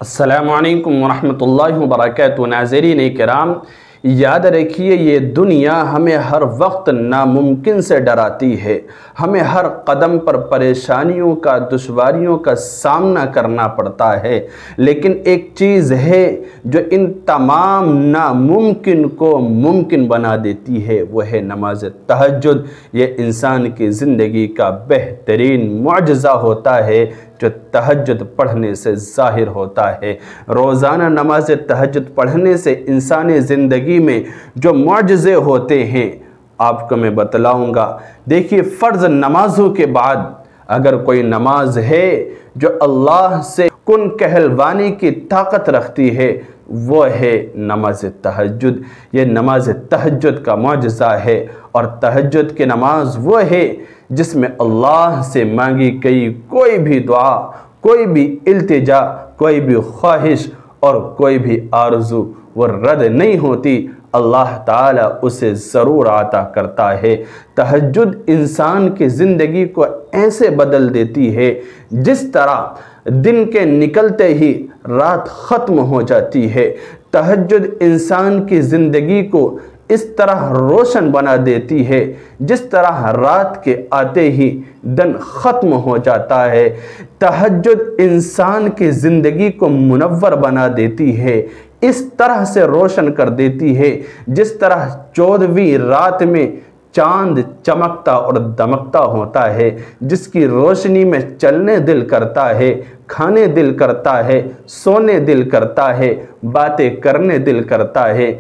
السلام علیکم ورحمۃ اللہ وبرکاتہ۔ ناظرین کرام، یاد رکھیے یہ دنیا ہمیں ہر وقت ناممکن سے ڈراتی ہے، ہمیں ہر قدم پر پریشانیوں کا، دشواریوں کا سامنا کرنا پڑتا ہے، لیکن ایک چیز ہے جو ان تمام ناممکن کو ممکن بنا دیتی ہے، وہ ہے نماز تہجد۔ یہ انسان کی زندگی کا بہترین معجزہ ہوتا ہے جو تہجد پڑھنے سے ظاہر ہوتا ہے۔ روزانہ نماز تہجد پڑھنے سے انسانی زندگی میں جو معجزے ہوتے ہیں آپ کو میں بتلاؤں گا۔ دیکھیے، فرض نمازوں کے بعد اگر کوئی نماز ہے جو اللہ سے کن کہلوانے کی طاقت رکھتی ہے، وہ ہے نماز تہجد۔ یہ نماز تہجد کا معجزہ ہے، اور تہجد کی نماز وہ ہے جس میں اللہ سے مانگی گئی کوئی بھی دعا، کوئی بھی التجا، کوئی بھی خواہش اور کوئی بھی آرزو وہ رد نہیں ہوتی، اللہ تعالیٰ اسے ضرور عطا کرتا ہے۔ تہجد انسان کی زندگی کو ایسے بدل دیتی ہے جس طرح دن کے نکلتے ہی رات ختم ہو جاتی ہے۔ تہجد انسان کی زندگی کو اس طرح روشن بنا دیتی ہے جس طرح رات کے آتے ہی دن ختم ہو جاتا ہے۔ تہجد انسان کی زندگی کو منور بنا دیتی ہے، اس طرح سے روشن کر دیتی ہے جس طرح 14ویں رات میں چاند چمکتا اور دمکتا ہوتا ہے، جس کی روشنی میں چلنے دل کرتا ہے، کھانے دل کرتا ہے، سونے دل کرتا ہے، باتیں کرنے دل کرتا ہے،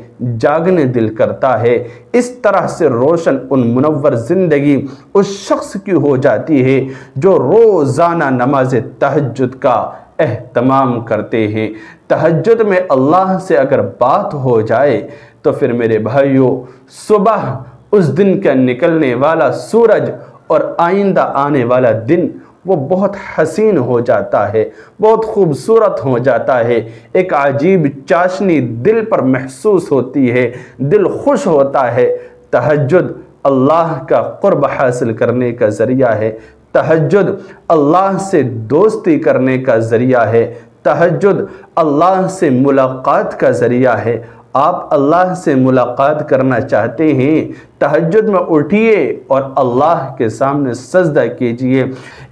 جاگنے دل کرتا ہے۔ اس طرح سے روشن اور منور زندگی اس شخص کی ہو جاتی ہے جو روزانہ نماز تہجد کا اہتمام کرتے ہیں۔ تہجد میں اللہ سے اگر بات ہو جائے تو پھر میرے بھائیوں، صبح اس دن کا نکلنے والا سورج اور آئندہ آنے والا دن وہ بہت حسین ہو جاتا ہے، بہت خوبصورت ہو جاتا ہے، ایک عجیب چاشنی دل پر محسوس ہوتی ہے، دل خوش ہوتا ہے۔ تہجد اللہ کا قرب حاصل کرنے کا ذریعہ ہے، تہجد اللہ سے دوستی کرنے کا ذریعہ ہے، تہجد اللہ سے ملاقات کا ذریعہ ہے۔ آپ اللہ سے ملاقات کرنا چاہتے ہیں، تہجد میں اٹھیے اور اللہ کے سامنے سجدہ کیجئے۔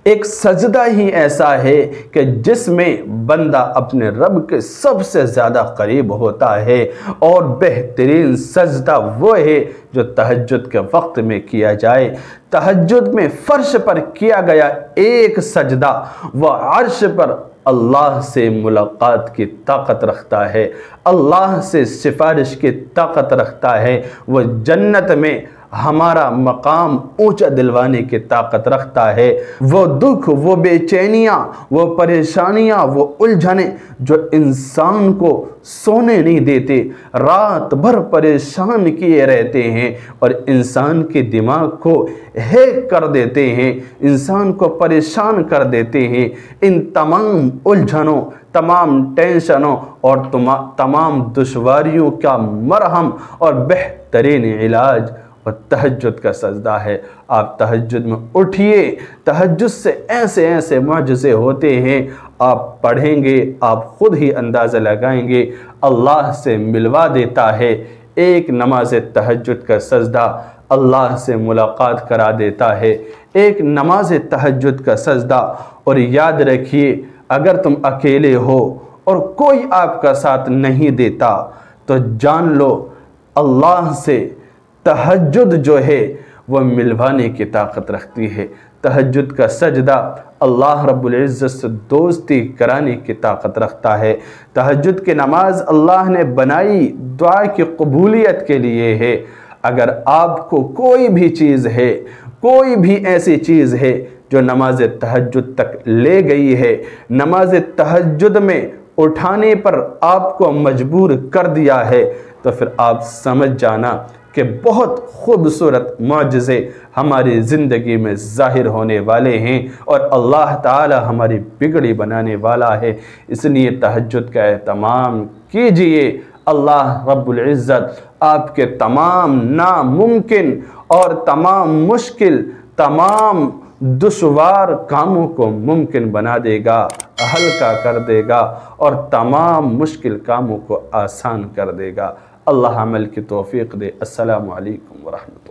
ایک سجدہ ہی ایسا ہے کہ جس میں بندہ اپنے رب کے سب سے زیادہ قریب ہوتا ہے، اور بہترین سجدہ وہ ہے جو تہجد کے وقت میں کیا جائے۔ تہجد میں فرش پر کیا گیا ایک سجدہ وہ عرش پر اللہ سے ملاقات کی طاقت رکھتا ہے، اللہ سے سفارش کی طاقت رکھتا ہے، وہ جنت میں ہمارا مقام اونچا دلوانے کی طاقت رکھتا ہے۔ وہ دکھ، وہ بے چینیاں، وہ پریشانیاں، وہ الجھنیں جو انسان کو سونے نہیں دیتے، رات بھر پریشان کیے رہتے ہیں اور انسان کے دماغ کو ہیک کر دیتے ہیں، انسان کو پریشان کر دیتے ہیں، ان تمام الجھنوں، تمام ٹینشنوں اور تمام دشواریوں کا مرہم اور بہترین علاج اور تہجد کا سجدہ ہے۔ آپ تہجد میں اٹھیے، تہجد سے ایسے ایسے معجزے ہوتے ہیں، آپ پڑھیں گے آپ خود ہی اندازہ لگائیں گے، اللہ سے ملوا دیتا ہے۔ ایک نماز تہجد کا سجدہ اللہ سے ملاقات کرا دیتا ہے، ایک نماز تہجد کا سجدہ۔ اور یاد رکھیے، اگر تم اکیلے ہو اور کوئی آپ کا ساتھ نہیں دیتا تو جان لو اللہ سے تہجد جو ہے وہ ملوانے کی طاقت رکھتی ہے۔ تہجد کا سجدہ اللہ رب العزت سے دوستی کرانے کی طاقت رکھتا ہے۔ تہجد کی نماز اللہ نے بنائی دعا کی قبولیت کے لیے ہے۔ اگر آپ کو کوئی بھی چیز ہے، کوئی بھی ایسی چیز ہے جو نماز تہجد تک لے گئی ہے، نماز تہجد میں اٹھانے پر آپ کو مجبور کر دیا ہے، تو پھر آپ سمجھ جانا کہ بہت خوبصورت معجزے ہماری زندگی میں ظاہر ہونے والے ہیں اور اللہ تعالی ہماری بگڑی بنانے والا ہے۔ اس لیے تہجد کا اہتمام کیجئے۔ اللہ رب العزت آپ کے تمام ناممکن اور تمام مشکل، تمام دشوار کاموں کو ممکن بنا دے گا، ہلکا کر دے گا اور تمام مشکل کاموں کو آسان کر دے گا۔ اللہ عمل کی توفیق دے۔ السلام علیکم ورحمۃ اللہ۔